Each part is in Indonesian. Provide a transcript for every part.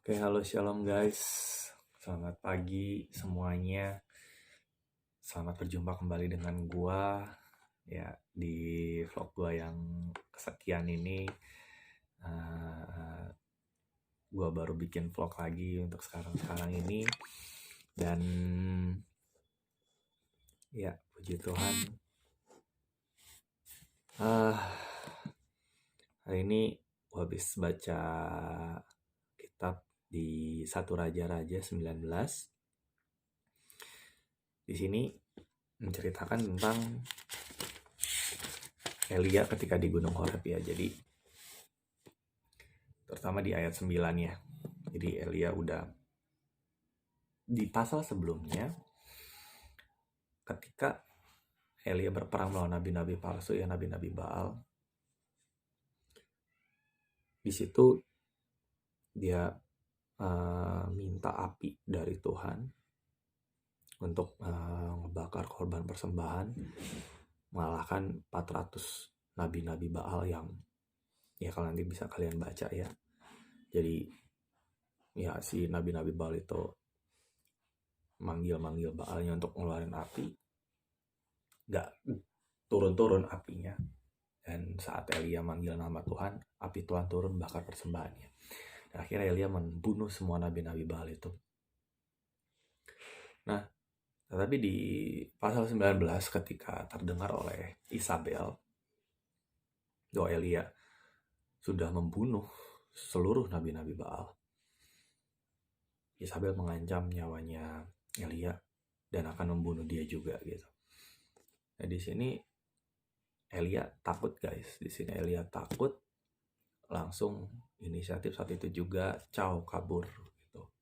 Oke, halo shalom guys. Selamat pagi semuanya. Selamat berjumpa kembali dengan gua ya di vlog gua yang kesekian ini. Gua baru bikin vlog lagi untuk sekarang ini dan ya puji Tuhan. Hari ini gua habis baca kitab di 1 Raja-Raja 19. Di sini menceritakan tentang Elia ketika di Gunung Horeb ya. Jadi terutama di ayat 9 ya. Jadi Elia udah di pasal sebelumnya ketika Elia berperang melawan nabi-nabi palsu ya, nabi-nabi Baal. Di situ dia minta api dari Tuhan untuk ngebakar korban persembahan, mengalahkan 400 nabi-nabi Baal yang ya kalau nanti bisa kalian baca ya. Jadi ya si nabi-nabi Baal itu manggil Baalnya untuk ngeluarin api, gak turun-turun apinya. Dan saat Elia manggil nama Tuhan, api Tuhan turun bakar persembahannya. Dan akhirnya Elia membunuh semua nabi-nabi Baal itu. Nah, tetapi di pasal 19 ketika terdengar oleh Isabel bahwa Elia sudah membunuh seluruh nabi-nabi Baal, Isabel mengancam nyawanya Elia dan akan membunuh dia juga gitu. Nah, di sini Elia takut guys. Di sini Elia takut, langsung inisiatif saat itu juga kabur gitu.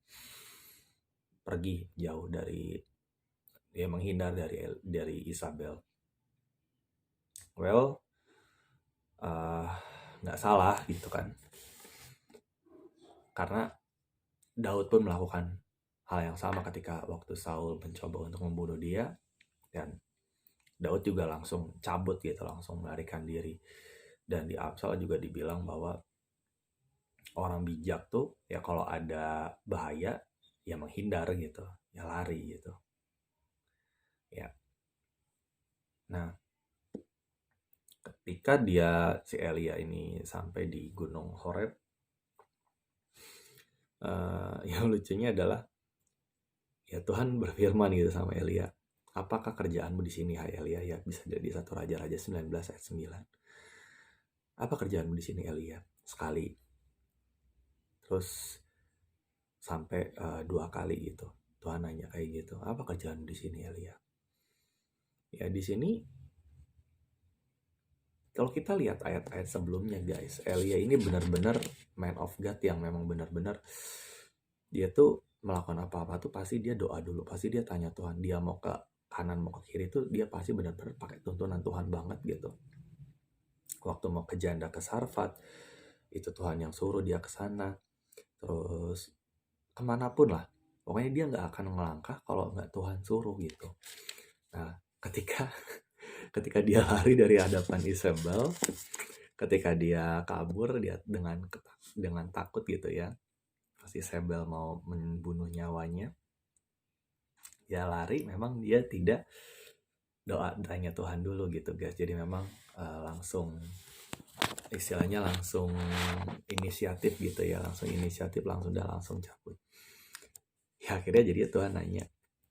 Pergi jauh dari, dia menghindar dari Isabel. Well, nggak salah gitu kan. Karena Daud pun melakukan hal yang sama ketika waktu Saul mencoba untuk membunuh dia, dan Daud juga langsung cabut gitu, langsung melarikan diri. Dan di Amsal juga dibilang bahwa orang bijak tuh ya kalau ada bahaya ya menghindar gitu, ya lari gitu. Ya. Nah, ketika si Elia ini sampai di Gunung Horeb, yang lucunya adalah ya Tuhan berfirman gitu sama Elia, apakah kerjaanmu di sini hai Elia? Ya bisa jadi 1 Raja-Raja 19 ayat 9. Apa kerjaanmu di sini Elia? Sekali. Terus sampai 2 kali gitu. Tuhan nanya kayak gitu. Apa kerjaanmu di sini Elia? Ya di sini kalau kita lihat ayat-ayat sebelumnya guys, Elia ini benar-benar man of God yang memang benar-benar dia tuh melakukan apa-apa tuh pasti dia doa dulu, pasti dia tanya Tuhan, dia mau ke kanan mau ke kiri tuh dia pasti benar-benar pakai tuntunan Tuhan banget gitu. Waktu mau ke janda ke Sarfat, itu Tuhan yang suruh dia ke sana. Terus kemanapun lah, pokoknya dia nggak akan ngelangkah kalau nggak Tuhan suruh gitu. Nah, ketika dia lari dari hadapan Isabel, ketika dia kabur dia dengan takut gitu ya, pasti Isabel mau membunuh nyawanya, dia lari, memang dia tidak tanya Tuhan dulu gitu guys. Jadi memang langsung istilahnya langsung inisiatif gitu ya, langsung cabut. Ya akhirnya jadi Tuhan nanya,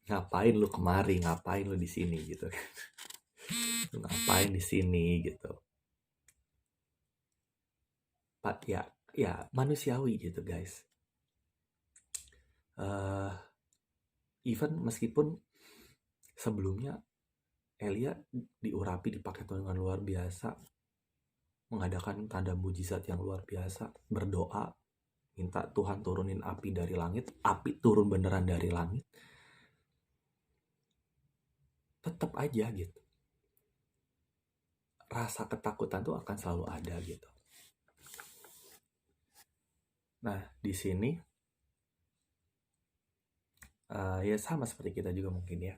ngapain lu kemari, ngapain lu di sini gitu kan. Ngapain di sini gitu. Ya manusiawi gitu guys. Even meskipun sebelumnya Elia diurapi, dipakai Tuhan dengan luar biasa, mengadakan tanda mujizat yang luar biasa, berdoa minta Tuhan turunin api dari langit, api turun beneran dari langit, tetap aja gitu rasa ketakutan tuh akan selalu ada gitu. Nah di sini ya sama seperti kita juga mungkin ya,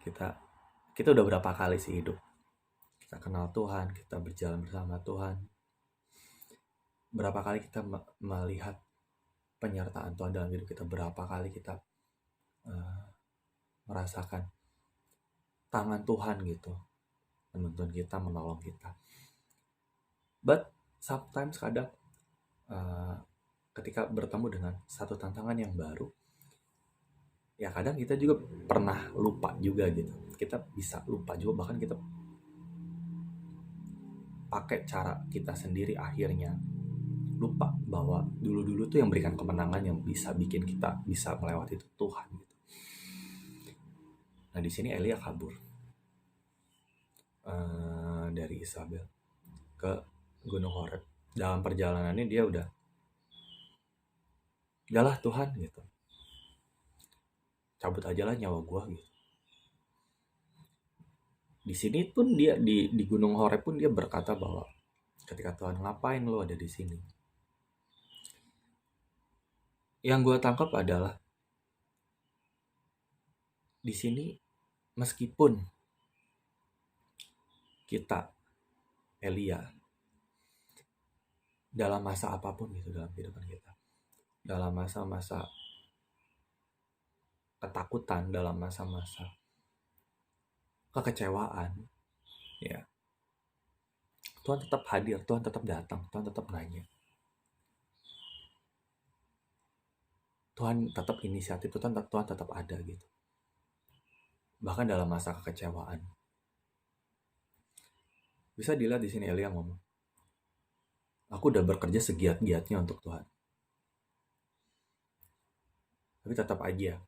kita udah berapa kali sih hidup, kita kenal Tuhan, kita berjalan bersama Tuhan, berapa kali kita melihat penyertaan Tuhan dalam hidup kita, berapa kali kita merasakan tangan Tuhan gitu, menuntun kita, menolong kita. But sometimes kadang ketika bertemu dengan satu tantangan yang baru, ya kadang kita juga pernah lupa juga gitu. Kita bisa lupa juga, bahkan kita pakai cara kita sendiri, akhirnya lupa bahwa dulu-dulu tuh yang berikan kemenangan, yang bisa bikin kita bisa melewati itu Tuhan gitu. Nah di sini Elia kabur dari Isabel ke Gunung Horeb. Dalam perjalanannya dia udahlah Tuhan gitu, cabut aja lah nyawa gua gitu. Di sini pun dia di Gunung Horeb pun dia berkata bahwa ketika Tuhan, ngapain lo ada di sini? Yang gue tangkap adalah di sini, meskipun kita Elia dalam masa apapun gitu dalam kehidupan kita, dalam masa-masa ketakutan, dalam masa-masa kekecewaan, ya Tuhan tetap hadir, Tuhan tetap datang, Tuhan tetap nanya, Tuhan tetap inisiatif, Tuhan tetap ada gitu. Bahkan dalam masa kekecewaan, bisa dilihat di sini Elia ngomong, aku udah bekerja segiat-giatnya untuk Tuhan, tapi tetap aja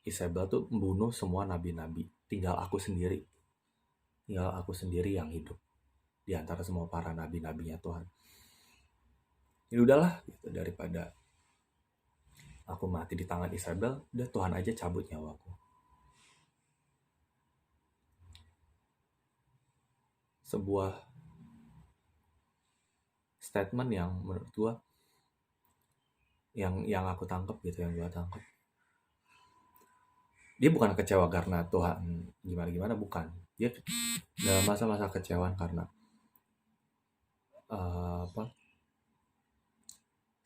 Isabel tuh membunuh semua nabi-nabi, tinggal aku sendiri yang hidup di antara semua para nabi-nabinya Tuhan. Ya udahlah gitu, daripada aku mati di tangan Isabel, udah Tuhan aja cabut nyawaku. Sebuah statement yang menurut gue yang aku tangkap gitu, yang gue tangkap, dia bukan kecewa karena Tuhan gimana bukan, dia dalam masa-masa kecewaan karena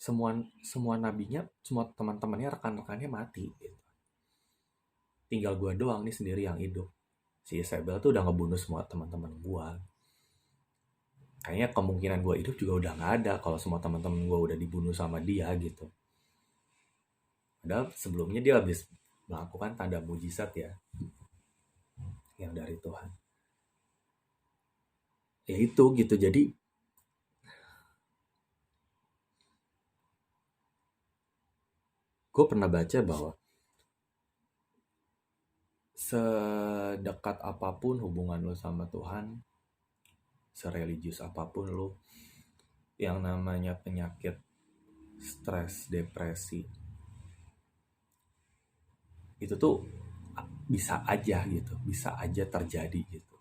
semua nabinya, semua teman-temannya, rekan-rekannya mati gitu. Tinggal gue doang nih sendiri yang hidup. Si Isabel tuh udah ngebunuh semua teman-teman gue. Kayaknya kemungkinan gue hidup juga udah gak ada kalau semua teman-teman gue udah dibunuh sama dia gitu. Padahal sebelumnya dia habis melakukan tanda mujizat ya, yang dari Tuhan. Ya itu gitu, jadi gue pernah baca bahwa sedekat apapun hubungan lo sama Tuhan, sereligius apapun lo, yang namanya penyakit stres, depresi, itu tuh bisa aja gitu, bisa aja terjadi gitu.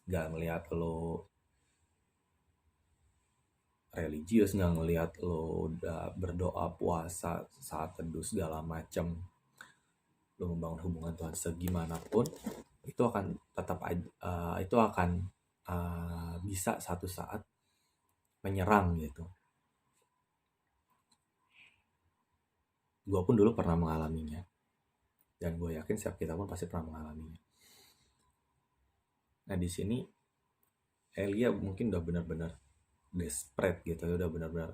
Gak ngelihat lo religius, gak ngelihat lo udah berdoa, puasa, saat teduh segala macam, lo membangun hubungan Tuhan segimanapun, itu akan tetap bisa satu saat menyerang gitu. Gue pun dulu pernah mengalaminya, dan gue yakin setiap kita pun pasti pernah mengalaminya. Nah di sini Elia mungkin udah benar-benar desperate gitu, udah benar-benar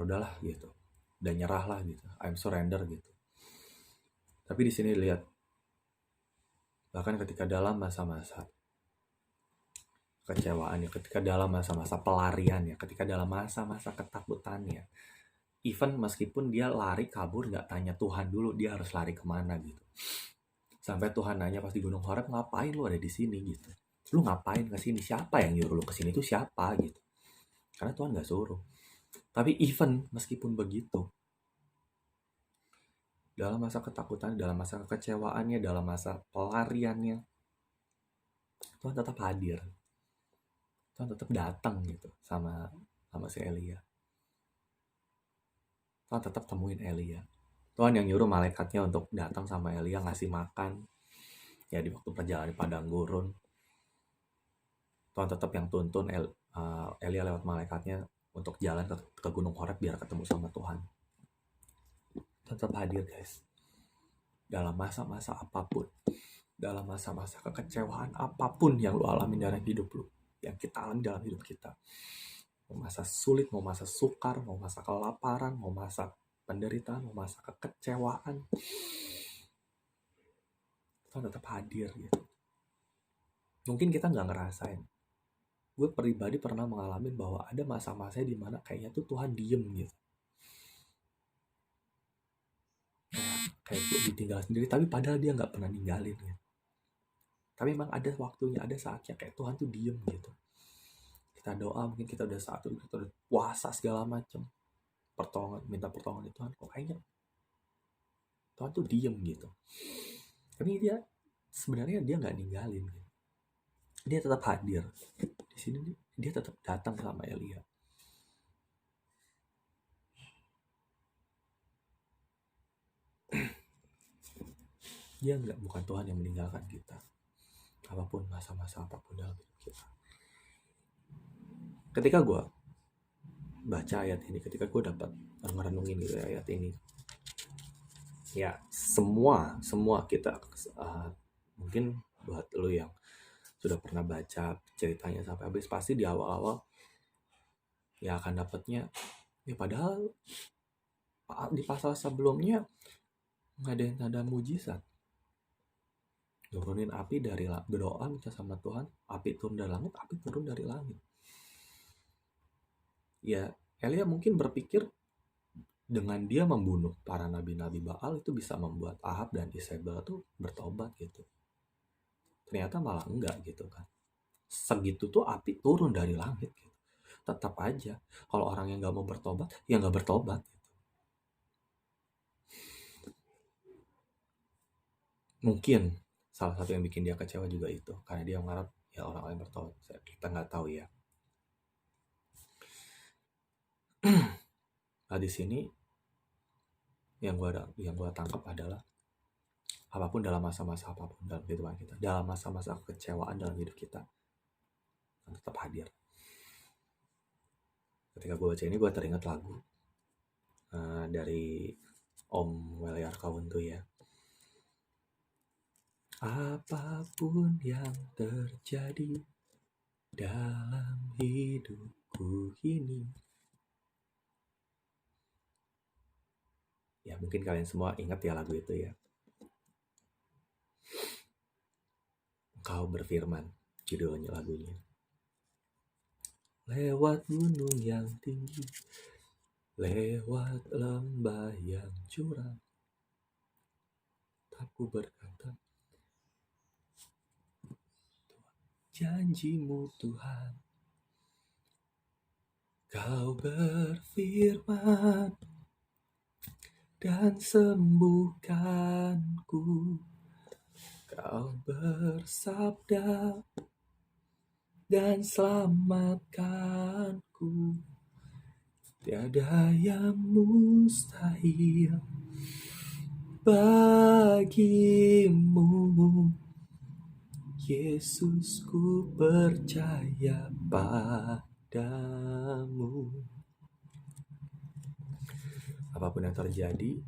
udahlah gitu, udah nyerah lah gitu, I'm surrender gitu. Tapi di sini lihat, bahkan ketika dalam masa-masa kecewaannya, ketika dalam masa-masa pelariannya, ketika dalam masa-masa ketakutannya, even meskipun dia lari kabur gak tanya Tuhan dulu dia harus lari kemana gitu, sampai Tuhan nanya pas di Gunung Horeb, ngapain lu ada di sini gitu, lu ngapain kesini, siapa yang nyuruh lu kesini, itu siapa gitu, karena Tuhan gak suruh. Tapi even meskipun begitu, dalam masa ketakutan, dalam masa kekecewaannya, dalam masa pelariannya, Tuhan tetap hadir, Tuhan tetap datang gitu sama si Elia. Tuhan tetap temuin Elia. Tuhan yang nyuruh malaikatnya untuk datang sama Elia, ngasih makan ya di waktu perjalanan padang gurun. Tuhan tetap yang tuntun Elia lewat malaikatnya untuk jalan ke Gunung Horeb biar ketemu sama Tuhan. Tetap hadir guys. Dalam masa-masa apapun, dalam masa-masa kekecewaan apapun yang lu alami dalam hidup lu, yang kita alami dalam hidup kita, mau masa sulit, mau masa sukar, mau masa kelaparan, mau masa penderitaan, mau masa kekecewaan, Tuhan tetap hadir gitu. Mungkin kita nggak ngerasain. Gue pribadi pernah mengalami bahwa ada masa-masa di mana kayaknya tuh Tuhan diem gitu. Kayak gue ditinggal sendiri, tapi padahal dia nggak pernah ninggalin gitu. Tapi memang ada waktunya, ada saatnya kayak Tuhan tuh diem gitu. Kita doa, mungkin kita udah kita udah puasa segala macam, pertolongan, minta pertolongan dari Tuhan, kok kayaknya Tuhan tuh diem gitu. Tapi dia sebenarnya dia nggak ninggalin gitu. Dia tetap hadir di sini. Dia tetap datang sama Elia. Dia bukan Tuhan yang meninggalkan kita, apapun masa-masa apapun dalam hidup kita. Ketika gue baca ayat ini, ketika gue dapat ngerenungin gitu ayat ini, ya semua kita mungkin buat lo yang sudah pernah baca ceritanya sampai habis, pasti di awal-awal ya akan dapatnya ya, padahal di pasal sebelumnya nggak ada yang tanda mujizat. Turunin api dari berdoa minta sama Tuhan, api turun dari langit, api turun dari langit. Ya Elia mungkin berpikir dengan dia membunuh para nabi-nabi Baal itu bisa membuat Ahab dan Isabel tuh bertobat gitu. Ternyata malah enggak gitu kan. Segitu tuh api turun dari langit gitu. Tetap aja kalau orang yang nggak mau bertobat ya nggak bertobat gitu. Mungkin salah satu yang bikin dia kecewa juga itu karena dia mengharap ya orang-orang yang bertobat. Kita nggak tahu ya. Nah di sini yang gua tangkap adalah apapun dalam masa-masa apapun dalam kehidupan kita, dalam masa-masa kekecewaan dalam hidup kita, tetap hadir. Ketika gue baca ini gue teringat lagu dari Om Welly Arkaun tuh ya. Apapun yang terjadi dalam hidupku ini. Ya mungkin kalian semua ingat ya lagu itu ya. Engkau berfirman, judulnya lagunya. Lewat gunung yang tinggi, lewat lembah yang curam, aku berkata, janjimu Tuhan, Kau berfirman dan sembuhkanku. Kau bersabda dan selamatkanku. Tiada yang mustahil bagimu. Yesus, ku percaya padamu. Apapun yang terjadi,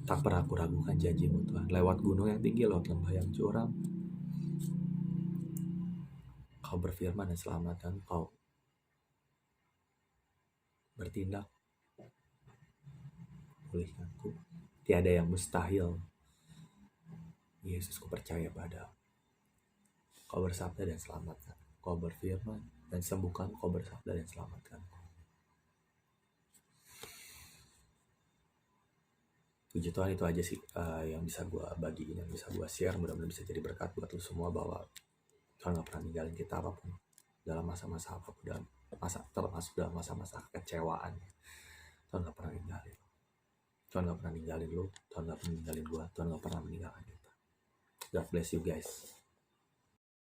tak pernah aku ragukan janjimu Tuhan. Lewat gunung yang tinggi, lewat lembah yang curam, Kau berfirman dan selamatkan, Kau bertindak pulihkanku. Tiada yang mustahil. Yesus, ku percaya padamu. Kau bersabda dan selamatkan. Kau berfirman dan sembuhkan. Kau bersabda dan selamatkan. Puji Tuhan, itu aja sih yang bisa gue bagiin, yang bisa gue share. Mudah-mudahan bisa jadi berkat buat lu semua bahwa Tuhan gak pernah ninggalin kita apapun dalam masa-masa apapun, termasuk dalam masa-masa kekecewaan. Tuhan gak pernah ninggalin. Tuhan gak pernah ninggalin lu, Tuhan gak pernah ninggalin gue, Tuhan gak pernah meninggalkan kita. God bless you guys.